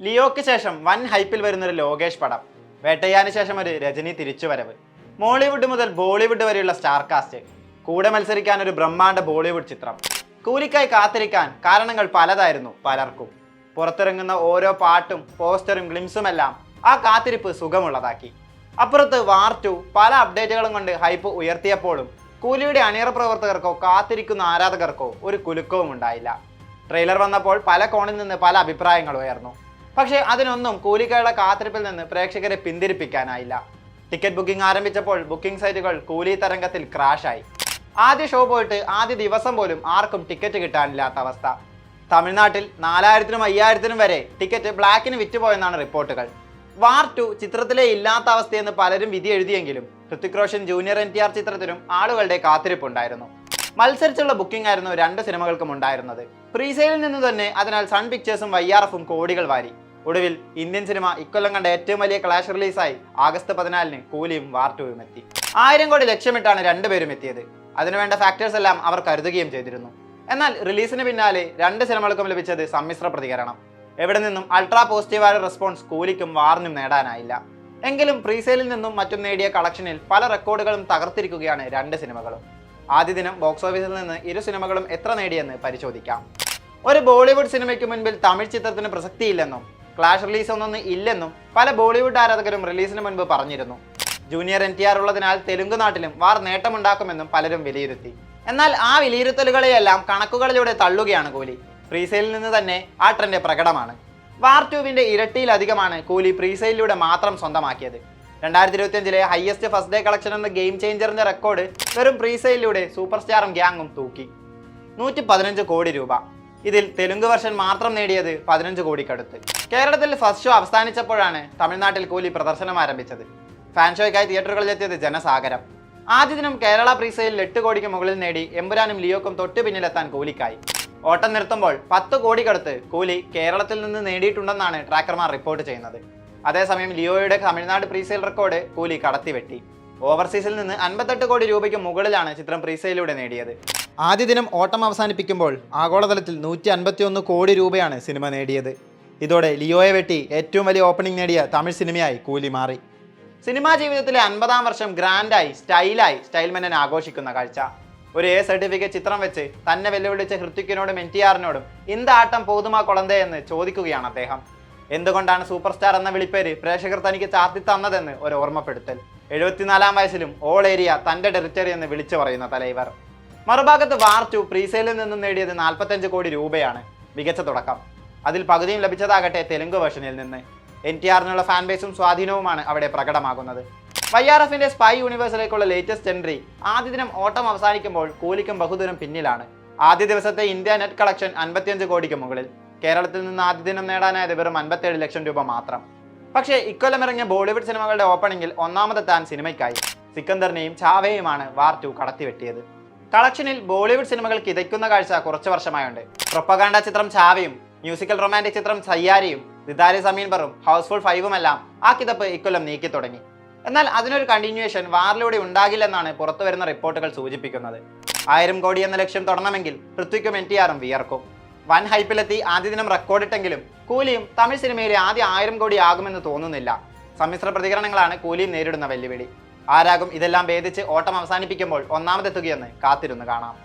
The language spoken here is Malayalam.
ലിയോയ്ക്ക് ശേഷം വൻ ഹൈപ്പിൽ വരുന്നൊരു ലോകേഷ് പടം, വേട്ടയ്യാന് ശേഷം ഒരു രജനി തിരിച്ചുവരവ്, മോളിവുഡ് മുതൽ ബോളിവുഡ് വരെയുള്ള സ്റ്റാർ കാസ്റ്റ്, കൂടെ മത്സരിക്കാൻ ഒരു ബ്രഹ്മാണ്ഡ ബോളിവുഡ് ചിത്രം. കൂലിക്കായി കാത്തിരിക്കാൻ കാരണങ്ങൾ പലതായിരുന്നു പലർക്കും. പുറത്തിറങ്ങുന്ന ഓരോ പാട്ടും പോസ്റ്ററും ഗ്ലിംസുമെല്ലാം ആ കാത്തിരിപ്പ് സുഖമുള്ളതാക്കി. അപ്പുറത്ത് വാർ 2 പല അപ്ഡേറ്റുകളും കൊണ്ട് ഹൈപ്പ് ഉയർത്തിയപ്പോഴും കൂലിയുടെ അണിയറ പ്രവർത്തകർക്കോ കാത്തിരിക്കുന്ന ആരാധകർക്കോ ഒരു കുലുക്കവും ഉണ്ടായില്ല. ട്രെയിലർ വന്നപ്പോൾ പല കോണിൽ നിന്ന് പല അഭിപ്രായങ്ങൾ ഉയർന്നു. പക്ഷേ അതിനൊന്നും കൂലിക്കായുള്ള കാത്തിരിപ്പിൽ നിന്ന് പ്രേക്ഷകരെ പിന്തിരിപ്പിക്കാനായില്ല. ടിക്കറ്റ് ബുക്കിംഗ് ആരംഭിച്ചപ്പോൾ ബുക്കിംഗ് സൈറ്റുകൾ കൂലി തരംഗത്തിൽ ക്രാഷായി. ആദ്യ ഷോ പോയിട്ട് ആദ്യ ദിവസം പോലും ആർക്കും ടിക്കറ്റ് കിട്ടാനില്ലാത്ത അവസ്ഥ. തമിഴ്നാട്ടിൽ 4000-നും 5000-നും വരെ ടിക്കറ്റ് ബ്ലാക്കിന് വിറ്റുപോയെന്നാണ് റിപ്പോർട്ടുകൾ. വാർ 2 ചിത്രത്തിലെ ഇല്ലാത്ത അവസ്ഥയെന്ന് പലരും വിധി എഴുതിയെങ്കിലും ഹൃതിക് റോഷൻ ജൂനിയർ NTR ചിത്രത്തിനും ആളുകളുടെ കാത്തിരിപ്പുണ്ടായിരുന്നു. മത്സരിച്ചുള്ള ബുക്കിംഗ് ആയിരുന്നു 2 സിനിമകൾക്കും ഉണ്ടായിരുന്നത്. പ്രീസെയിലിൽ നിന്ന് തന്നെ അതിനാൽ സൺ പിക്ചേഴ്സും YRFും കോടികൾ വാരി. ഒടുവിൽ ഇന്ത്യൻ സിനിമ ഇക്കൊല്ലം കണ്ട ഏറ്റവും വലിയ ക്ലാഷ് റിലീസായി ആഗസ്റ്റ് 14-ന് കൂലിയും വാർ 2-ഉം എത്തി. 1000 കോടി ലക്ഷ്യമിട്ടാണ് രണ്ടുപേരും എത്തിയത്. അതിനുവേണ്ട ഫാക്ടേഴ്സ് എല്ലാം അവർ കരുതുകയും ചെയ്തിരുന്നു. എന്നാൽ റിലീസിന് പിന്നാലെ 2 സിനിമകൾക്കും ലഭിച്ചത് സമ്മിശ്ര പ്രതികരണം. എവിടെ നിന്നും അൾട്രാ പോസിറ്റീവായ റെസ്പോൺസ് കൂലിക്കും വാറിനും നേടാനായില്ല. എങ്കിലും പ്രീസെയിലിൽ നിന്നും മറ്റും നേടിയ കളക്ഷനിൽ പല റെക്കോർഡുകളും തകർത്തിരിക്കുകയാണ് 2 സിനിമകളും. ആദ്യ ദിനം ബോക്സ് ഓഫീസിൽ നിന്ന് ഇരു സിനിമകളും എത്ര നേടിയെന്ന് പരിശോധിക്കാം. ഒരു ബോളിവുഡ് സിനിമയ്ക്ക് മുൻപിൽ തമിഴ് ചിത്രത്തിന് പ്രസക്തിയില്ലെന്നും ക്ലാഷ് റിലീസ് ഒന്നും ഇല്ലെന്നും പല ബോളിവുഡ് ആരാധകരും റിലീസിന് മുൻപ് പറഞ്ഞിരുന്നു. ജൂനിയർ NTR ഉള്ളതിനാൽ തെലുങ്ക് നാട്ടിലും വാർ നേട്ടമുണ്ടാക്കുമെന്നും പലരും വിലയിരുത്തി. എന്നാൽ ആ വിലയിരുത്തലുകളെയെല്ലാം കണക്കുകളിലൂടെ തള്ളുകയാണ് കൂലി. പ്രീസെയിലിൽ നിന്ന് തന്നെ ആ ട്രെൻഡ് പ്രകടമാണ്. വാർ 2-വിന്റെ ഇരട്ടിയിലധികമാണ് കൂലി പ്രീസെയിലിലൂടെ മാത്രം സ്വന്തമാക്കിയത്. 2025-ലെ ഹയസ്റ്റ് ഫസ്റ്റ് ഡേ കളക്ഷൻ എന്ന ഗെയിം ചേഞ്ചറിന്റെ റെക്കോർഡ് വെറും പ്രീസെയിലിലൂടെ സൂപ്പർ സ്റ്റാറും ഗ്യാങ്ങും തൂക്കി. 115 കോടി രൂപ. ഇതിൽ തെലുങ്ക് വെർഷൻ മാത്രം നേടിയത് 15 കോടിക്കടുത്ത്. കേരളത്തിൽ ഫസ്റ്റ് ഷോ അവസാനിച്ചപ്പോഴാണ് തമിഴ്നാട്ടിൽ കൂലി പ്രദർശനം ആരംഭിച്ചത്. ഫാൻ ഷോയ്ക്കായി തിയേറ്ററുകളിലെത്തിയത് ജനസാഗരം. ആദ്യ ദിനം കേരള പ്രീസെയിൽ 8 കോടിക്ക് മുകളിൽ നേടി എമ്പുരാനും ലിയോക്കും തൊട്ടു പിന്നിലെത്താൻ കൂലിക്കായി. ഓട്ടം നിർത്തുമ്പോൾ 10 കോടിക്കടുത്ത് കൂലി കേരളത്തിൽ നിന്ന് നേടിയിട്ടുണ്ടെന്നാണ് ട്രാക്കർമാർ റിപ്പോർട്ട് ചെയ്യുന്നത്. അതേസമയം ലിയോയുടെ തമിഴ്നാട് പ്രീസെയിൽ റെക്കോർഡ് കൂലി കടത്തിവെട്ടി. ഓവർസീസിൽ നിന്ന് 58 കോടി രൂപയ്ക്ക് മുകളിലാണ് ചിത്രം പ്രീസെയിലൂടെ നേടിയത്. ആദ്യ ദിനം ഓട്ടം അവസാനിപ്പിക്കുമ്പോൾ ആഗോളതലത്തിൽ 151 കോടി രൂപയാണ് സിനിമ നേടിയത്. ഇതോടെ ലിയോയെ വെട്ടി ഏറ്റവും വലിയ ഓപ്പണിംഗ് നേടിയ തമിഴ് സിനിമയായി കൂലി മാറി. സിനിമാ ജീവിതത്തിലെ 50-ാം വർഷം ഗ്രാൻഡായി സ്റ്റൈൽ മന്നൻ ആഘോഷിക്കുന്ന കാഴ്ച. ഒരു A സർട്ടിഫിക്കറ്റ് ചിത്രം വെച്ച് തന്നെ വെല്ലുവിളിച്ച ഹൃത്വിക്കിനോടും NTRനോടും ഇന്ത് ആട്ടം പോതുമാ കൊളന്തേ എന്ന് ചോദിക്കുകയാണ് അദ്ദേഹം. എന്തുകൊണ്ടാണ് സൂപ്പർ സ്റ്റാർ എന്ന വിളിപ്പേര് പ്രേക്ഷകർ തനിക്ക് ചാർത്തി തന്നതെന്ന് ഒരു ഓർമ്മപ്പെടുത്തൽ. 74-ാം വയസ്സിലും ഓൾ ഏരിയ തന്റെ ടെറിറ്ററി എന്ന് വിളിച്ചു പറയുന്ന തലൈവർ. മറുഭാഗത്ത് വാർ 2 പ്രീസെയിലിൽ നിന്നും നേടിയത് 45 കോടി രൂപയാണ്. മികച്ച തുടക്കം. അതിൽ പകുതിയും ലഭിച്ചതാകട്ടെ തെലുങ്ക് വേർഷനിൽ നിന്ന്. NTRനുള്ള ഫാൻ ബേസും സ്വാധീനവുമാണ് അവിടെ പ്രകടമാകുന്നത്. YRFിന്റെ സ്പൈ യൂണിവേഴ്സിലേക്കുള്ള ലേറ്റസ്റ്റ് എൻട്രി ആദ്യ ദിനം ഓട്ടം അവസാനിക്കുമ്പോൾ കൂലിക്കും ബഹുദൂരം പിന്നിലാണ്. ആദ്യ ദിവസത്തെ ഇന്ത്യ നെറ്റ് കളക്ഷൻ 55 കോടിക്ക് മുകളിൽ. കേരളത്തിൽ നിന്ന് ആദ്യ ദിനം നേടാനായത് വെറും 57 ലക്ഷം രൂപ മാത്രം. പക്ഷേ ഇക്കൊല്ലം ഇറങ്ങിയ ബോളിവുഡ് സിനിമകളുടെ ഓപ്പണിംഗിൽ ഒന്നാമതെത്താൻ സിനിമയ്ക്കായി. സിക്കന്ദറിനെയും ചാവയെയുമാണ് വാർ 2 കടത്തിവെട്ടിയത്. കളക്ഷനിൽ ബോളിവുഡ് സിനിമകൾ കിതയ്ക്കുന്ന കാഴ്ച കുറച്ച് വർഷമായുണ്ട്. പ്രൊപ്പഗാൻഡ ചിത്രം ചാവയും മ്യൂസിക്കൽ റൊമാൻറ്റിക് ചിത്രം സയ്യാരിയും ദിദാരി സമീൻ പറും ഹൗസ്ഫുൾ 5-ഉമെല്ലാം ആ കിതപ്പ് ഇക്കൊല്ലം നീക്കി തുടങ്ങി. എന്നാൽ അതിനൊരു കണ്ടിന്യൂവേഷൻ വാറിലൂടെ ഉണ്ടാകില്ലെന്നാണ് പുറത്തുവരുന്ന റിപ്പോർട്ടുകൾ സൂചിപ്പിക്കുന്നത്. 1000 കോടി എന്ന ലക്ഷ്യം തുടരണമെങ്കിൽ പൃഥ്വിക്കും NTRും വിയർക്കും. വൻ ഹൈപ്പിലെത്തി ആദ്യ ദിനം റെക്കോർഡിട്ടെങ്കിലും കൂലിയും തമിഴ് സിനിമയിലെ ആദ്യ 1000 കോടി ആകുമെന്ന് തോന്നുന്നില്ല. സമ്മിശ്ര പ്രതികരണങ്ങളാണ് കൂലിയും നേരിടുന്ന വെല്ലുവിളി. ആരാകും ഇതെല്ലാം ഭേദിച്ച് ഓട്ടം അവസാനിപ്പിക്കുമ്പോൾ ഒന്നാമതെത്തുകയെന്ന് കാത്തിരുന്ന് കാണാം.